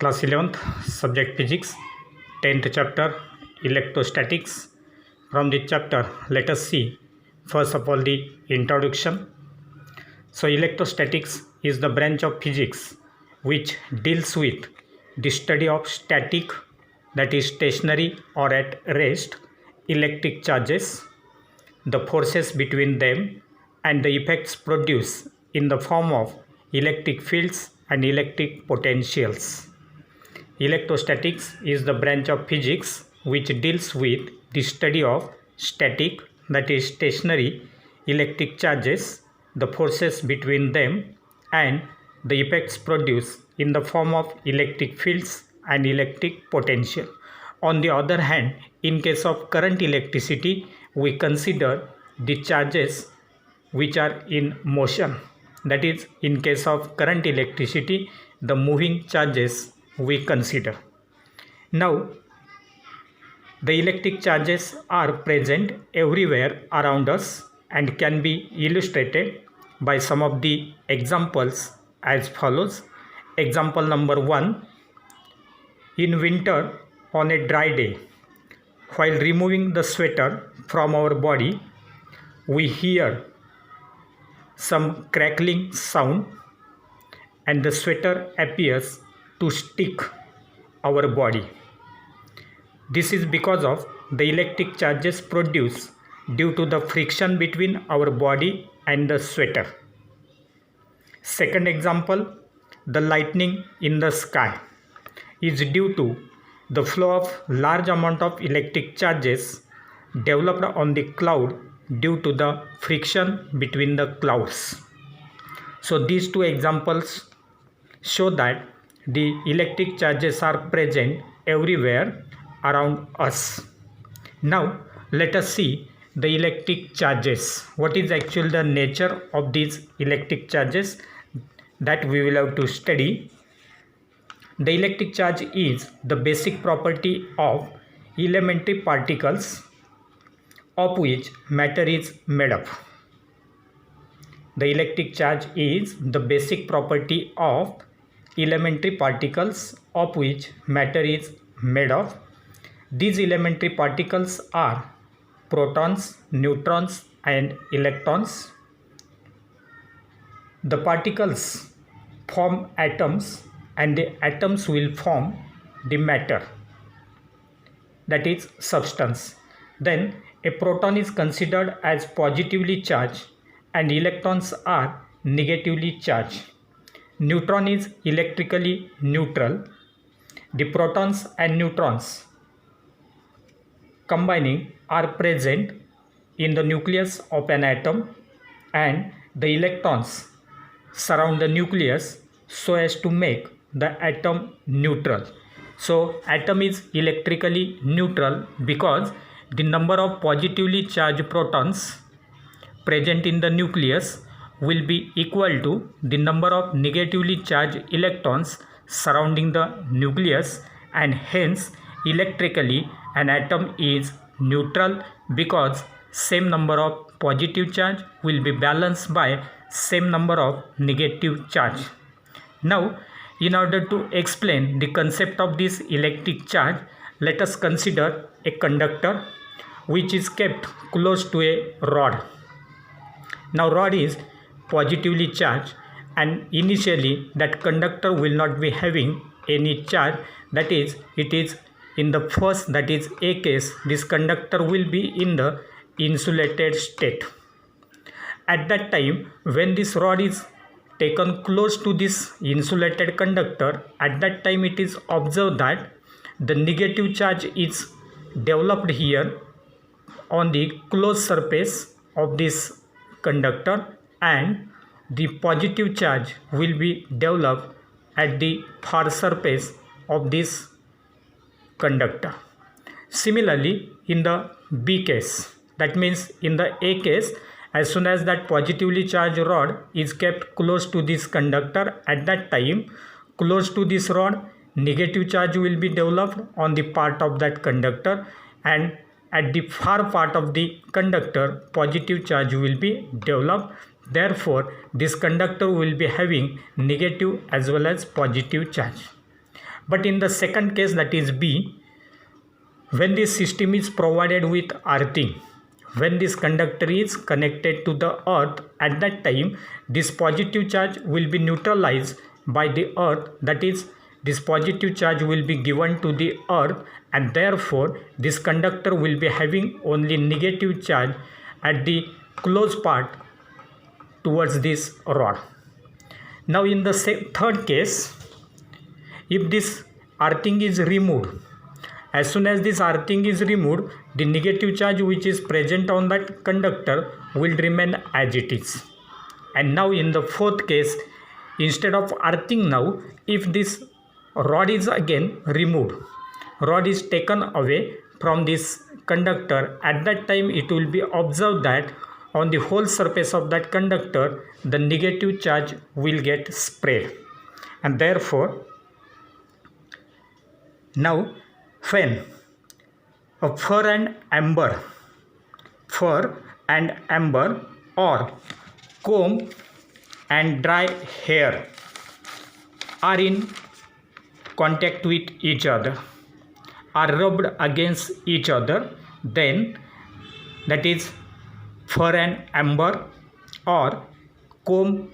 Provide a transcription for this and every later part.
Class 11th, Subject Physics, 10th chapter, Electrostatics. From this chapter, let us see first of all the introduction. So, electrostatics is the branch of physics which deals with the study of static, that is stationary or at rest, electric charges, the forces between them, and the effects produced in the form of electric fields and electric potentials. Electrostatics is the branch of physics which deals with the study of static, that is stationary, electric charges, the forces between them, and the effects produced in the form of electric fields and electric potential. On the other hand, in case of current electricity, we consider the charges which are in motion. That is, in case of current electricity, the moving charges we consider. Now, the electric charges are present everywhere around us and can be illustrated by some of the examples as follows. Example number 1. In winter, on a dry day, while removing the sweater from our body, we hear some crackling sound and the sweater appears to stick our body. This is because of the electric charges produced due to the friction between our body and the sweater. Second example, the lightning in the sky is due to the flow of large amount of electric charges developed on the cloud due to the friction between the clouds. So these two examples show that the electric charges are present everywhere around us. Now let us see the electric charges. What is actually the nature of these electric charges that we will have to study. The electric charge is the basic property of elementary particles of which matter is made up. The electric charge is the basic property of elementary particles of which matter is made of. These elementary particles are protons, neutrons, and electrons. The particles form atoms and the atoms will form the matter, that is substance. Then a proton is considered as positively charged and electrons are negatively charged. Neutron is electrically neutral. The protons and neutrons combining are present in the nucleus of an atom and the electrons surround the nucleus so as to make the atom neutral. So atom is electrically neutral because the number of positively charged protons present in the nucleus will be equal to the number of negatively charged electrons surrounding the nucleus, and hence electrically an atom is neutral because same number of positive charge will be balanced by same number of negative charge. Now, in order to explain the concept of this electric charge, let us consider a conductor which is kept close to a rod. Now rod is positively charged and initially that conductor will not be having any charge, that is it is in the first, that is A case, this conductor will be in the insulated state. At that time when this rod is taken close to this insulated conductor, at that time it is observed that the negative charge is developed here on the close surface of this conductor and the positive charge will be developed at the far surface of this conductor. Similarly, in the B case, that means in the A case, as soon as that positively charged rod is kept close to this conductor, at that time close to this rod negative charge will be developed on the part of that conductor and at the far part of the conductor positive charge will be developed. Therefore, this conductor will be having negative as well as positive charge. But in the second case, that is B, when this system is provided with earthing, when this conductor is connected to the earth, at that time this positive charge will be neutralized by the earth, that is, this positive charge will be given to the earth, and therefore this conductor will be having only negative charge at the close part towards this rod. Now in the third case, if this earthing is removed, as soon as this earthing is removed, the negative charge which is present on that conductor will remain as it is. And now in the fourth case, instead of earthing, now if this rod is again removed, rod is taken away from this conductor, at that time it will be observed that on the whole surface of that conductor the negative charge will get spread. And therefore now when a fur and amber or comb and dry hair are in contact with each other, are rubbed against each other, then that is fur and amber or comb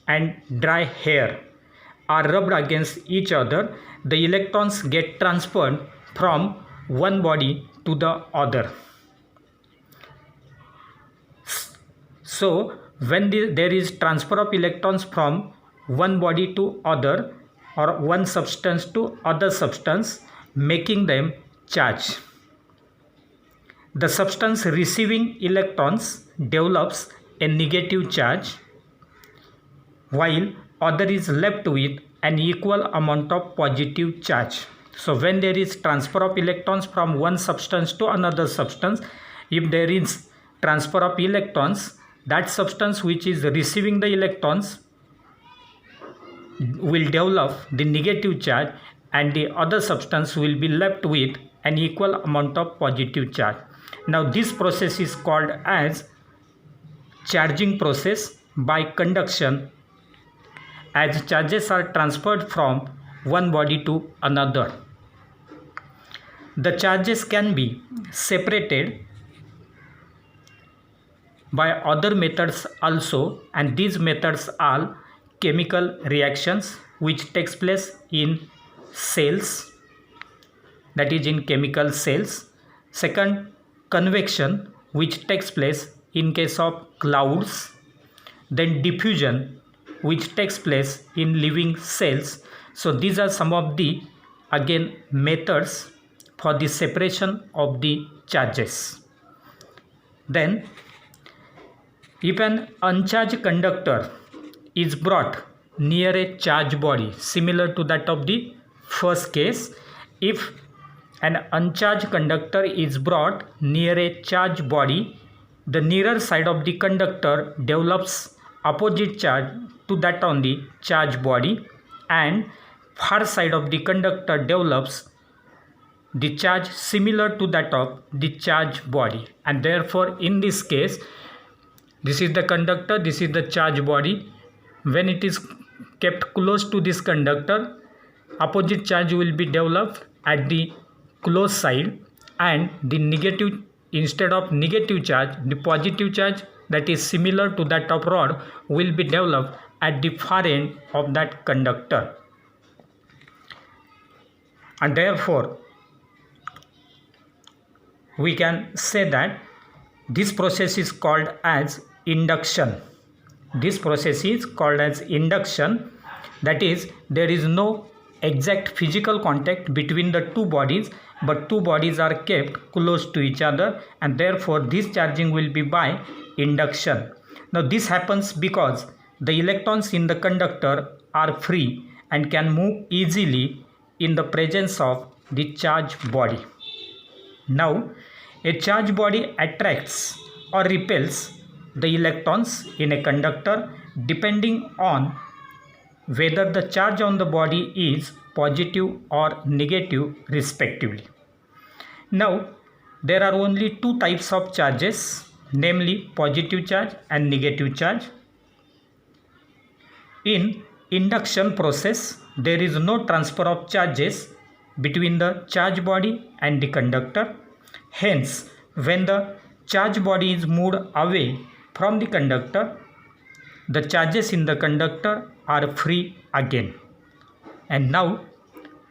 and dry hair are rubbed against each other, the electrons get transferred from one body to the other. So when there is transfer of electrons from one body to other, or one substance to other substance, making them charged, the substance receiving electrons develops a negative charge, while other is left with an equal amount of positive charge. So when there is transfer of electrons from one substance to another substance, if there is transfer of electrons, that substance which is receiving the electrons will develop the negative charge, and the other substance will be left with an equal amount of positive charge. Now this process is called as charging process by conduction, as charges are transferred from one body to another. The charges can be separated by other methods also, and these methods are chemical reactions which takes place in cells, that is in chemical cells. Second, convection which takes place in case of clouds. Then diffusion which takes place in living cells. So these are some of the again methods for the separation of the charges. Then if an uncharged conductor is brought near a charged body, similar to that of the first case, if an uncharged conductor is brought near a charged body, the nearer side of the conductor develops opposite charge to that on the charged body, and far side of the conductor develops the charge similar to that of the charged body. And therefore in this case, this is the conductor, this is the charged body. When it is kept close to this conductor, opposite charge will be developed at the close side, and the negative, instead of negative charge, the positive charge that is similar to that of rod will be developed at the far end of that conductor. And therefore we can say that this process is called as induction. This process is called as induction, that is, there is no exact physical contact between the two bodies, but two bodies are kept close to each other, and therefore this charging will be by induction. Now this happens because the electrons in the conductor are free and can move easily in the presence of the charged body. Now a charged body attracts or repels the electrons in a conductor depending on whether the charge on the body is positive or negative respectively. Now there are only two types of charges, namely positive charge and negative charge. In induction process, there is no transfer of charges between the charged body and the conductor. Hence, when the charged body is moved away from the conductor, the charges in the conductor are free again. And now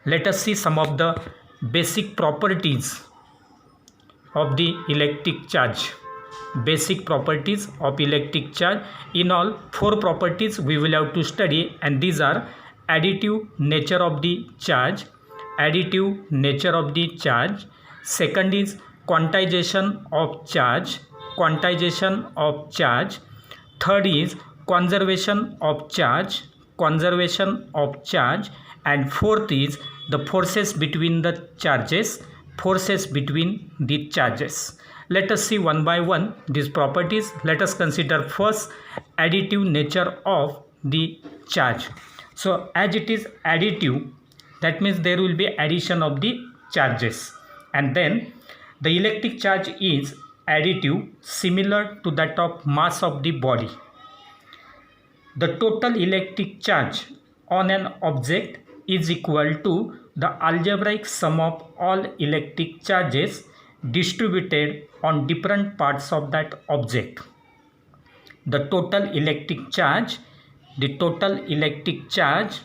let us see some of the basic properties of the electric charge. Basic properties of electric charge. In all, 4 properties we will have to study, and these are additive nature of the charge, additive nature of the charge. Second is quantization of charge, quantization of charge. Third is conservation of charge, conservation of charge. And fourth is the forces between the charges, forces between the charges. Let us see one by one these properties. Let us consider first additive nature of the charge. So as it is additive, that means there will be addition of the charges, and then the electric charge is additive, similar to that of mass of the body. The total electric charge on an object is equal to the algebraic sum of all electric charges distributed on different parts of that object. The total electric charge, the total electric charge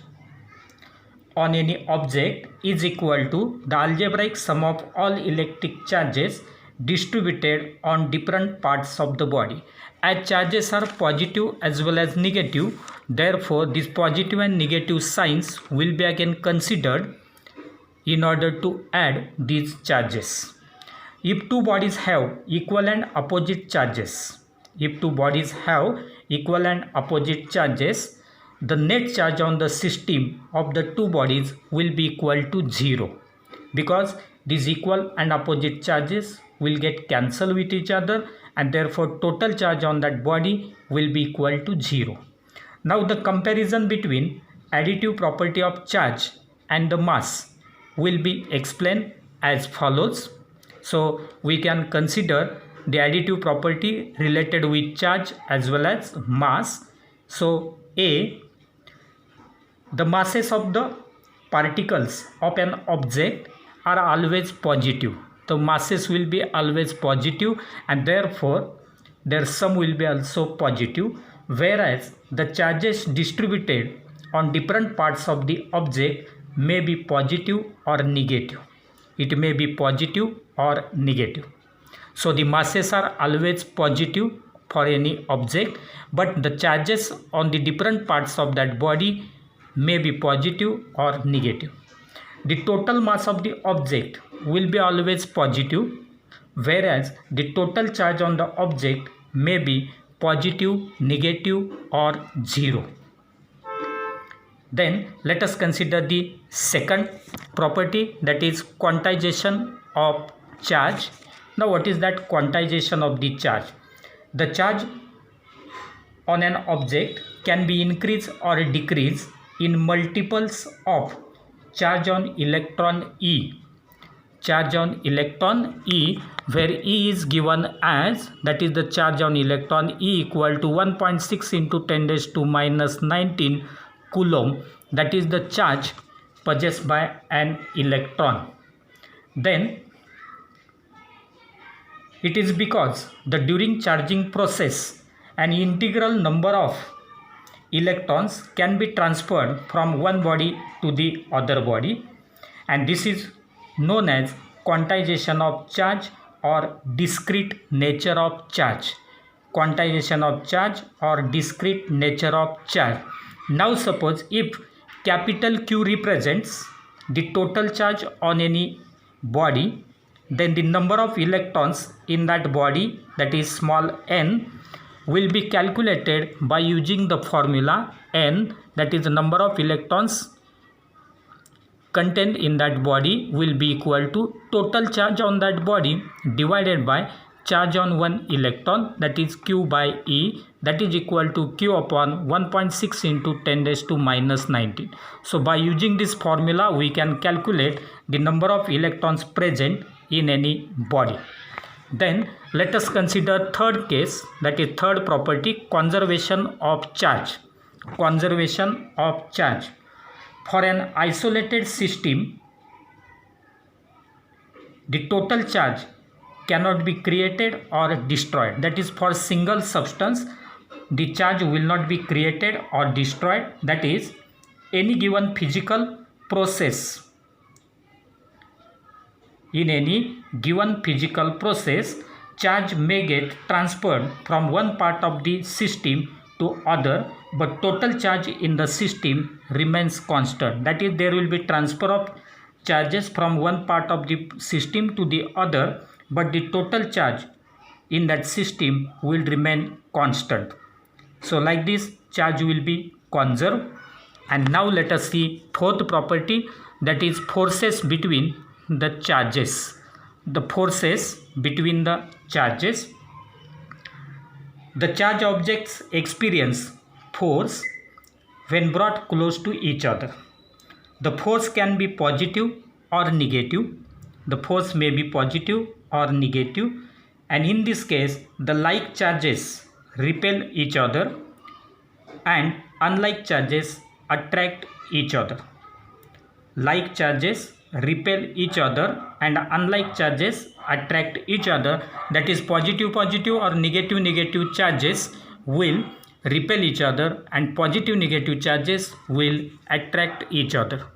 on any object is equal to the algebraic sum of all electric charges distributed on different parts of the body. As charges are positive as well as negative, therefore these positive and negative signs will be again considered in order to add these charges. If two bodies have equal and opposite charges, if two bodies have equal and opposite charges, the net charge on the system of the two bodies will be equal to 0, because these equal and opposite charges will get cancelled with each other, and therefore total charge on that body will be equal to 0. Now the comparison between additive property of charge and the mass will be explained as follows. So we can consider the additive property related with charge as well as mass. So A, the masses of the particles of an object are always positive. The masses will be always positive, and therefore their sum will be also positive, whereas the charges distributed on different parts of the object may be positive or negative. It may be positive or negative. So the masses are always positive for any object, but the charges on the different parts of that body may be positive or negative. The total mass of the object will be always positive, whereas the total charge on the object may be positive, negative or 0. Then let us consider the second property, that is quantization of charge. Now what is that quantization of the charge? The charge on an object can be increased or decreased in multiples of charge on electron E. Charge on electron E, where E is given as, that is the charge on electron E equal to 1.6 into 10 raised to minus 19 coulomb, that is the charge possessed by an electron. Then it is because the during charging process an integral number of electrons can be transferred from one body to the other body, and this is known as quantization of charge or discrete nature of charge. Quantization of charge or discrete nature of charge. Now suppose if capital Q represents the total charge on any body, then the number of electrons in that body, that is small n, will be calculated by using the formula n, that is the number of electrons contained in that body will be equal to total charge on that body divided by charge on one electron, that is Q by E, that is equal to Q upon 1.6 into 10 raised to minus 19. So by using this formula we can calculate the number of electrons present in any body. Then let us consider third case, that is third property, conservation of charge. Conservation of charge. For an isolated system, the total charge cannot be created or destroyed. That is, for single substance, the charge will not be created or destroyed. That is, any given physical process. In any given physical process, charge may get transferred from one part of the system to other, but total charge in the system remains constant. That is, there will be transfer of charges from one part of the system to the other, but the total charge in that system will remain constant. So like this, charge will be conserved. And now let us see fourth property, that is forces between the charges. The forces between the charges. The charge objects experience force when brought close to each other. The force can be positive or negative. The force may be positive or negative, and in this case the like charges repel each other and unlike charges attract each other. Like charges repel each other and unlike charges attract each other. That is, positive or negative charges will repel each other and positive negative charges will attract each other.